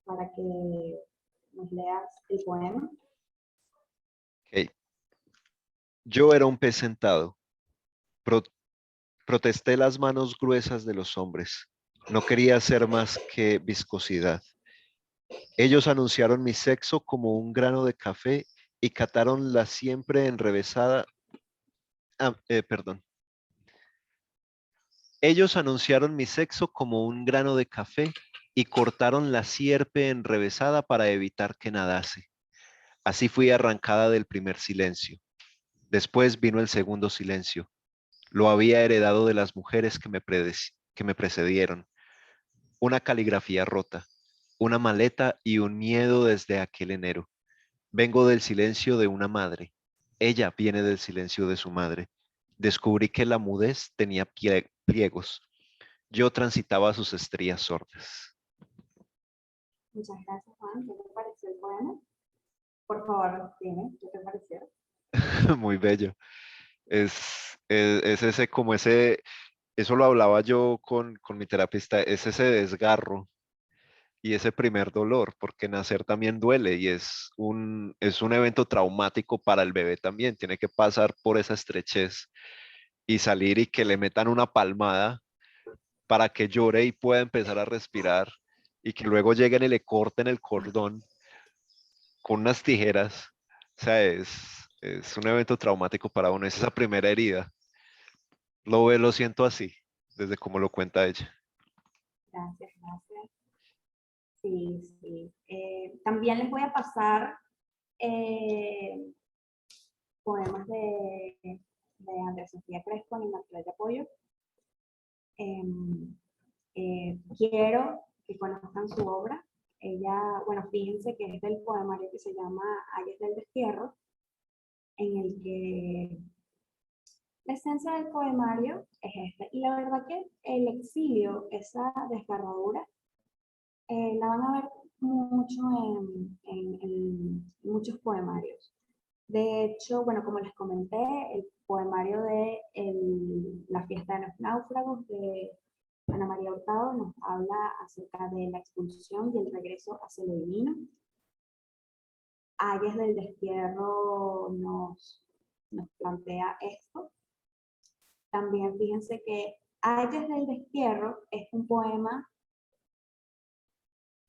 para que nos leas el poema. Okay. Yo era un pez sentado. Protesté las manos gruesas de los hombres. No quería ser más que viscosidad. Ellos anunciaron mi sexo como un grano de café y cataron la siempre enrevesada. Ellos anunciaron mi sexo como un grano de café y cortaron la sierpe enrevesada para evitar que nadase. Así fui arrancada del primer silencio. Después vino el segundo silencio. Lo había heredado de las mujeres que me precedieron. Una caligrafía rota, una maleta y un miedo desde aquel enero. Vengo del silencio de una madre. Ella viene del silencio de su madre. Descubrí que la mudez tenía pliegos. Yo transitaba sus estrías sordas. Muchas gracias, Juan. Juan, ¿qué te pareció el poema? Por favor, dime, ¿qué te pareció? Muy bello. Es ese, como ese, eso lo hablaba yo con mi terapista, es ese desgarro y ese primer dolor, porque nacer también duele y es un evento traumático para el bebé también. Tiene que pasar por esa estrechez y salir y que le metan una palmada para que llore y pueda empezar a respirar y que luego lleguen y le corten el cordón con unas tijeras. O sea, es un evento traumático para uno, es esa primera herida. Lo siento así, desde como lo cuenta ella. Gracias, gracias. Sí, sí. También les voy a pasar poemas de Andrea Sofía Crespo y Marcela de Apoyo. Quiero que conozcan su obra. Ella, bueno, fíjense que es del poemario que se llama Ayes del Destierro, en el que la esencia del poemario es esta. Y la verdad que el exilio, esa desgarradura, la van a ver mucho en muchos poemarios. De hecho, bueno, como les comenté, el poemario de La fiesta de los náufragos de Ana María Hurtado nos habla acerca de la expulsión y el regreso hacia lo divino. Ayes del Destierro nos plantea esto. También fíjense que Ayes del Destierro es un poema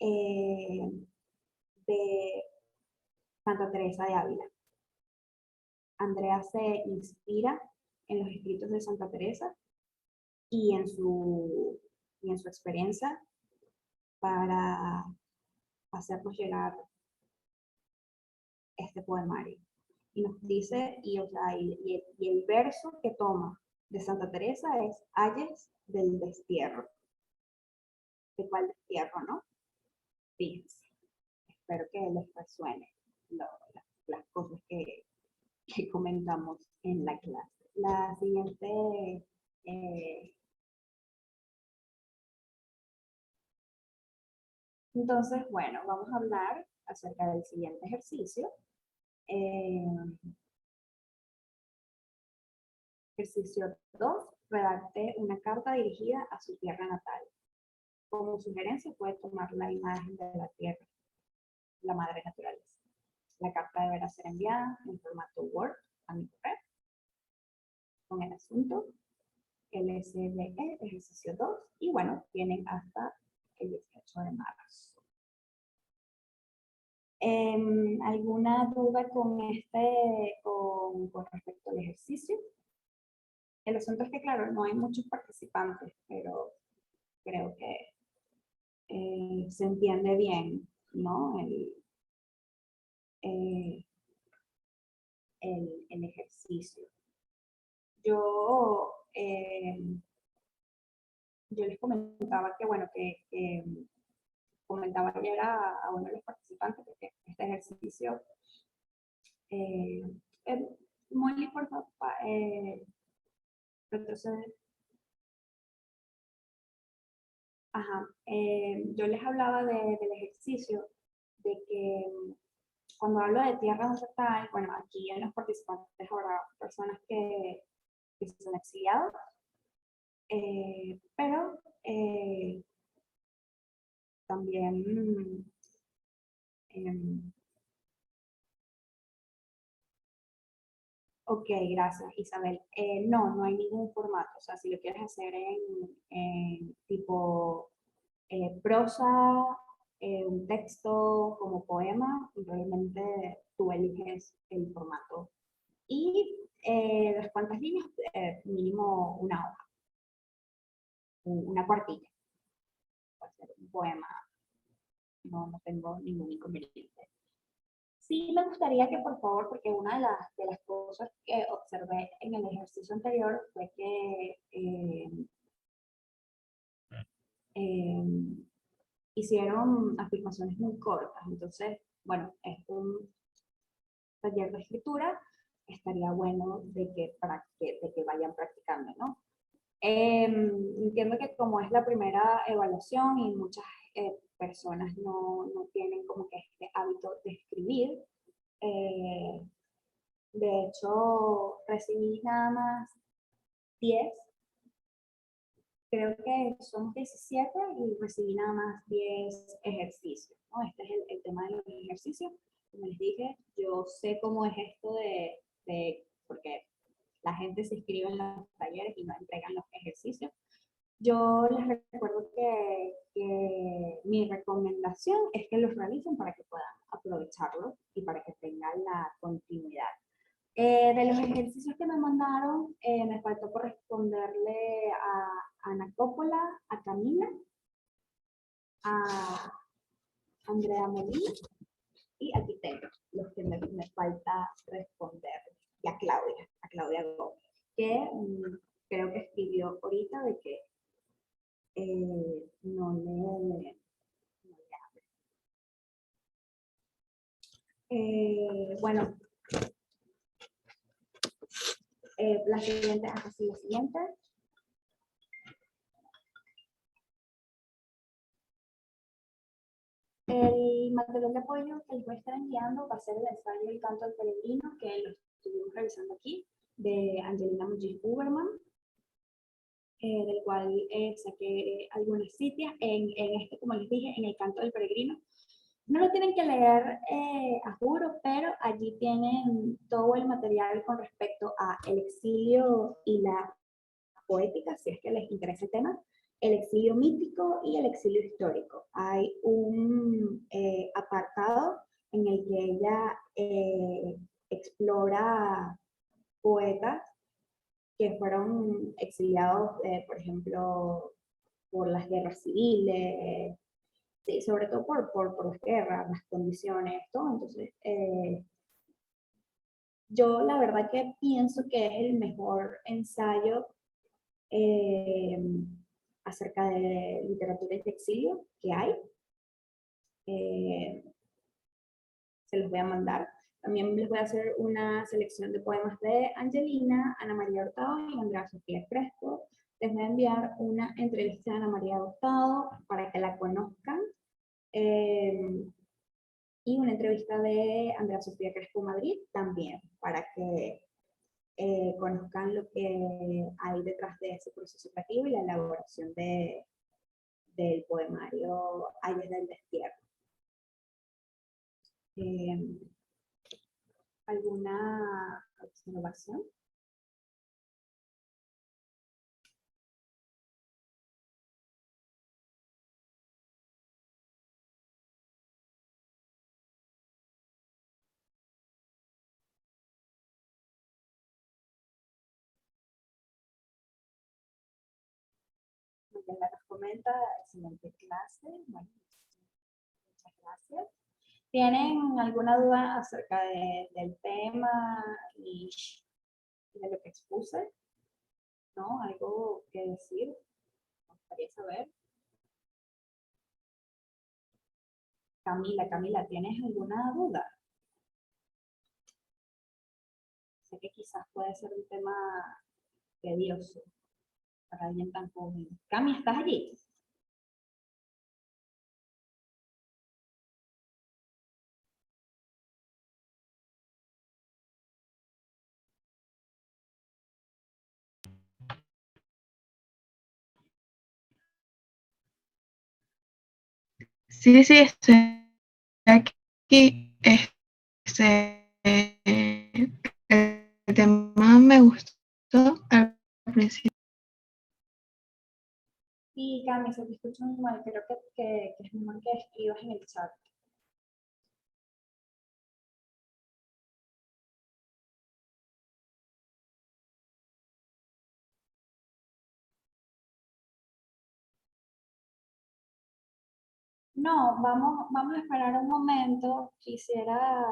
de Santa Teresa de Ávila. Andrea se inspira en los escritos de Santa Teresa y en su experiencia para hacernos llegar este poemario. Y nos dice, y el verso que toma de Santa Teresa es Ayes del Destierro. ¿De cuál destierro, no? Fíjense. Espero que les resuene las cosas que comentamos en la clase. La siguiente entonces, bueno, vamos a hablar acerca del siguiente ejercicio. Ejercicio 2, redacte una carta dirigida a su tierra natal. Como sugerencia puede tomar la imagen de la tierra, la madre naturaleza. La carta deberá ser enviada en formato Word a mi correo con el asunto LSDE, ejercicio 2, y bueno, tienen hasta el 18 de marzo. ¿Alguna duda con con respecto al ejercicio? El asunto es que, claro, no hay muchos participantes, pero creo que se entiende bien, ¿no? Eh, el ejercicio. Yo, yo les comentaba que, bueno, que comentaba ayer a uno de los participantes que este ejercicio es muy importante. Entonces, yo les hablaba del ejercicio, de que cuando hablo de tierra natal, bueno, aquí en los participantes habrá personas que son exiliados, pero también ok, gracias Isabel. No hay ningún formato, o sea, si lo quieres hacer en tipo prosa, un texto como poema, realmente tú eliges el formato. Y las cuantas líneas, mínimo una hoja, una cuartilla. Puede ser un poema, no tengo ningún inconveniente. Sí me gustaría que por favor, porque una de las cosas que observé en el ejercicio anterior fue que hicieron afirmaciones muy cortas. Entonces, bueno, es un taller de escritura, estaría bueno de que vayan practicando, ¿no? Entiendo que como es la primera evaluación y muchas personas no tienen como que este hábito de escribir. Eh, de hecho, recibí nada más 10, creo que son 17 y recibí nada más 10 ejercicios, ¿no? Este es el tema de los ejercicios. Como les dije, yo sé cómo es esto porque la gente se inscribe en los talleres y no entregan los ejercicios. Yo les recuerdo que mi recomendación es que los realicen para que puedan aprovecharlo y para que tengan la continuidad. De los ejercicios que me mandaron, me faltó por responderle a Ana Coppola, a Camila, a Andrea Molina y aquí tengo los que me falta responder. Y a Claudia Gómez, que creo que escribió ahorita de que no le bueno, la siguiente, así la siguiente. El material de apoyo que les voy a estar enviando va a ser el ensayo El canto del peregrino, que lo estuvimos revisando aquí, de Angelina Mujiz Huberman, del cual saqué algunas citas en este, como les dije, en El canto del peregrino. No lo tienen que leer a juro, pero allí tienen todo el material con respecto a el exilio y la poética, si es que les interesa el tema, el exilio mítico y el exilio histórico. Hay un apartado en el que ella explora poetas que fueron exiliados, por ejemplo, por las guerras civiles, sí, sobre todo por las guerras, las condiciones, todo. Entonces, yo la verdad que pienso que es el mejor ensayo eh, acerca de literatura y de exilio que hay. Se los voy a mandar. También les voy a hacer una selección de poemas de Angelina, Ana María Hurtado y Andrea Sofía Crespo. Les voy a enviar una entrevista de Ana María Hurtado para que la conozcan. Y una entrevista de Andrea Sofía Crespo Madrid también, para que conozcan lo que hay detrás de ese proceso creativo y la elaboración del poemario Ayes del Destierro. ¿Alguna observación? Magdalena nos comenta, excelente clase. Bueno, muchas gracias. ¿Tienen alguna duda acerca del tema y de lo que expuse? ¿No? ¿Algo que decir? Me gustaría saber. Camila, ¿tienes alguna duda? Sé que quizás puede ser un tema tedioso para alguien tan joven. Cami, ¿estás allí? Sí, sí, estoy aquí. El tema me gustó al principio. Sí, Cami, se te escucha muy mal. Creo que es mejor que escribas en el chat. No, vamos a esperar un momento. Quisiera,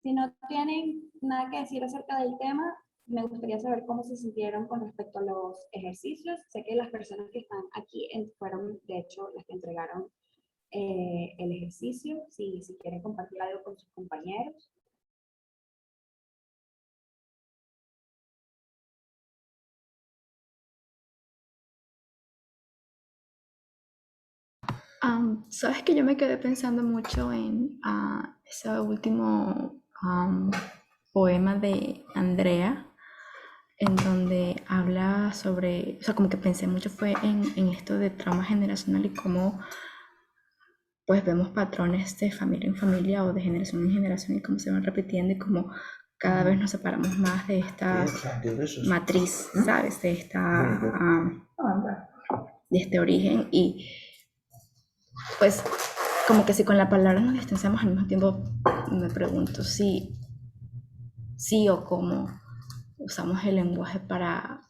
si no tienen nada que decir acerca del tema, me gustaría saber cómo se sintieron con respecto a los ejercicios. Sé que las personas que están aquí fueron, de hecho, las que entregaron el ejercicio. Si quieren compartir algo con sus compañeros. Sabes que yo me quedé pensando mucho en ese último poema de Andrea, en donde habla sobre, o sea, como que pensé mucho fue en esto de trauma generacional y cómo pues vemos patrones de familia en familia o de generación en generación y cómo se van repitiendo y cómo cada vez nos separamos más de esta matriz, ¿sabes? De este origen y pues como que si con la palabra nos distanciamos al mismo tiempo me pregunto si sí o cómo usamos el lenguaje para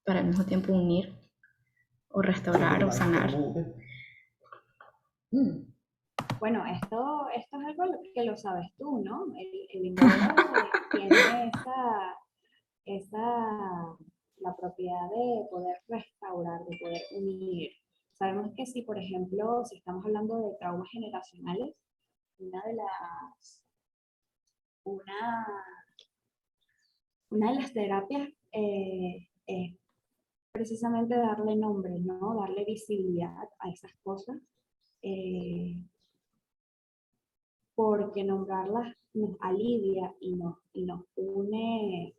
al mismo tiempo unir o restaurar o sanar. Bueno, esto es algo que lo sabes tú, ¿no? El lenguaje tiene la propiedad de poder restaurar, de poder unir. Sabemos que si, por ejemplo, si estamos hablando de traumas generacionales, una de las, una, una de las terapias es precisamente darle nombre, ¿no? Darle visibilidad a esas cosas. Porque nombrarlas nos alivia y nos une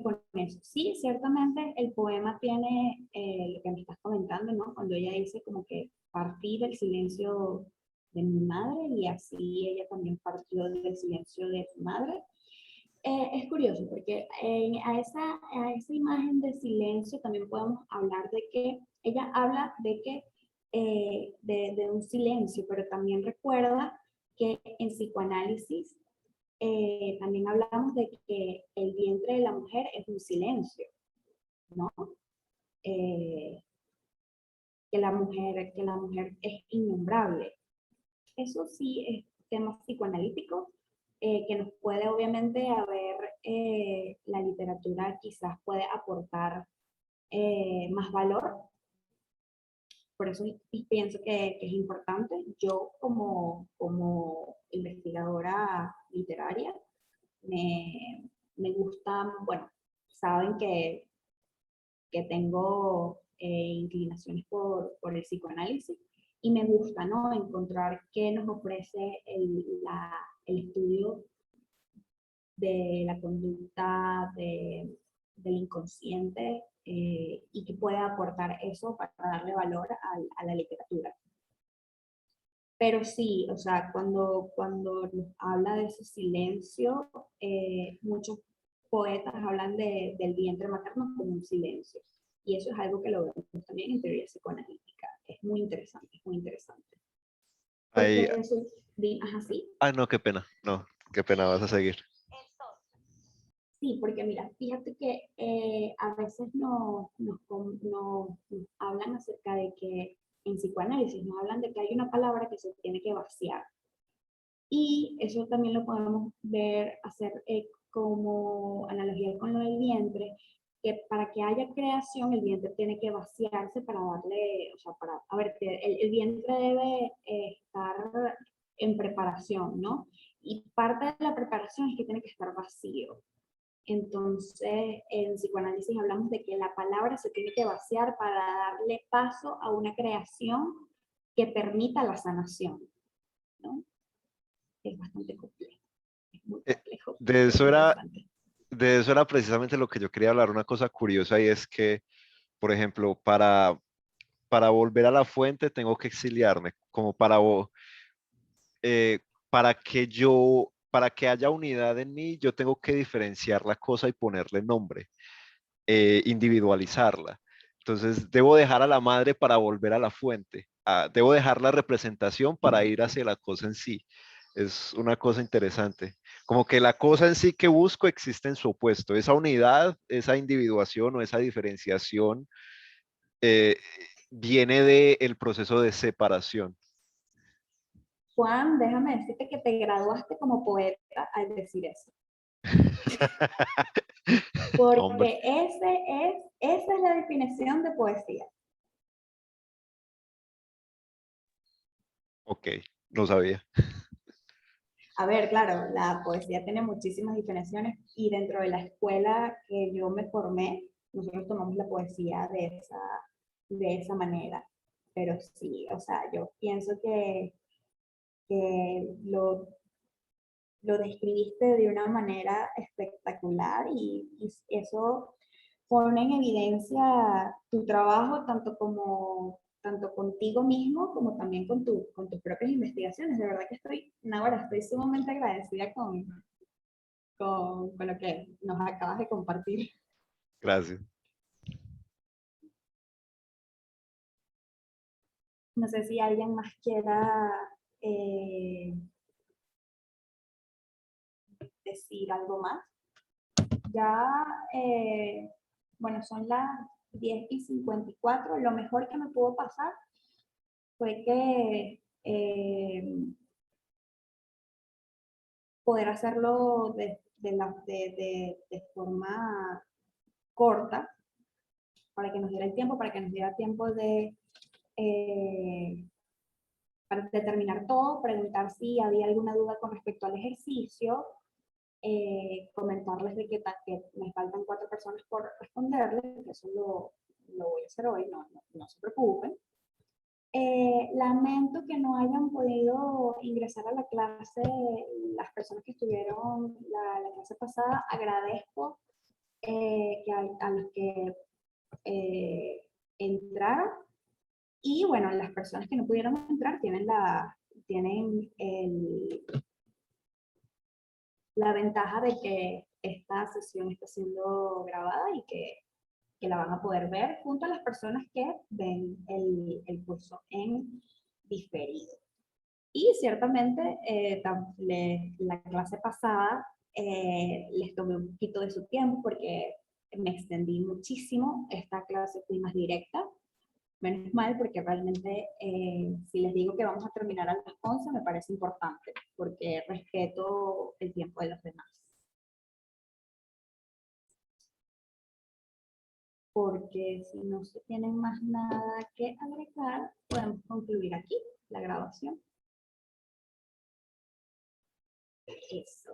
con eso. Sí, ciertamente el poema tiene lo que me estás comentando, ¿no? Cuando ella dice como que partí del silencio de mi madre y así ella también partió del silencio de su madre. Es curioso porque a esa imagen de silencio también podemos hablar de que ella habla de que de un silencio, pero también recuerda que en psicoanálisis también hablamos de que el vientre de la mujer es un silencio, ¿no? Eh, que la mujer es innombrable. Eso sí es tema psicoanalítico que nos puede obviamente haber, la literatura quizás puede aportar más valor, por eso pienso que es importante. Yo como investigadora literaria me gusta, bueno, saben que tengo inclinaciones por el psicoanálisis y me gusta, ¿no? Encontrar qué nos ofrece el estudio de la conducta del inconsciente y que puede aportar eso para darle valor a la literatura. Pero sí, o sea, cuando nos habla de ese silencio, muchos poetas hablan del vientre materno como un silencio. Y eso es algo que lo vemos también en teoría psicoanalítica. Es muy interesante, es muy interesante. Ahí, Porque eso, ajá, sí. no, qué pena, no, qué pena, vas a seguir. Sí, porque mira, fíjate que a veces nos hablan acerca de que en psicoanálisis nos hablan de que hay una palabra que se tiene que vaciar. Y eso también lo podemos ver, hacer como analogía con lo del vientre, que para que haya creación el vientre tiene que vaciarse para darle, o sea, a ver, el vientre debe estar en preparación, ¿no? Y parte de la preparación es que tiene que estar vacío. Entonces, en psicoanálisis hablamos de que la palabra se tiene que vaciar para darle paso a una creación que permita la sanación, ¿no? Es bastante complejo, es muy Eh, complejo, De pero es eso era, interesante. de eso era precisamente lo que yo quería hablar, una cosa curiosa y es que, por ejemplo, para volver a la fuente tengo que exiliarme, como eh, para que haya unidad en mí, yo tengo que diferenciar la cosa y ponerle nombre, individualizarla. Entonces, debo dejar a la madre para volver a la fuente. Debo dejar la representación para ir hacia la cosa en sí. Es una cosa interesante. Como que la cosa en sí que busco existe en su opuesto. Esa unidad, esa individuación o esa diferenciación eh, viene del proceso de separación. Juan, déjame decirte que te graduaste como poeta al decir eso. Hombre, Porque esa es la definición de poesía. ok, no sabía. A ver, claro, la poesía tiene muchísimas definiciones y dentro de la escuela que yo me formé, nosotros tomamos la poesía de esa manera. pero sí, o sea, yo pienso que lo describiste de una manera espectacular y eso pone en evidencia tu trabajo tanto contigo mismo como también con tus propias investigaciones. De verdad que ahora estoy sumamente agradecida con lo que nos acabas de compartir. Gracias. No sé si alguien más quiera decir algo más. Ya, bueno, son las 10:54. Lo mejor que me pudo pasar fue que poder hacerlo de forma corta, para que nos diera el tiempo, para que nos diera tiempo eh, para determinar todo, preguntar si había alguna duda con respecto al ejercicio, comentarles de que me faltan 4 personas por responderles, que eso lo voy a hacer hoy, no se preocupen. Lamento que no hayan podido ingresar a la clase las personas que estuvieron la clase pasada. Agradezco a los que entraron. Y bueno, las personas que no pudieron entrar tienen la ventaja de que esta sesión está siendo grabada y que la van a poder ver junto a las personas que ven el curso en diferido. Y ciertamente la clase pasada les tomé un poquito de su tiempo porque me extendí muchísimo. Esta clase fue más directa. Menos mal, porque realmente si les digo que vamos a terminar a las 11 me parece importante, porque respeto el tiempo de los demás. Porque si no se tienen más nada que agregar, podemos concluir aquí la grabación. Eso.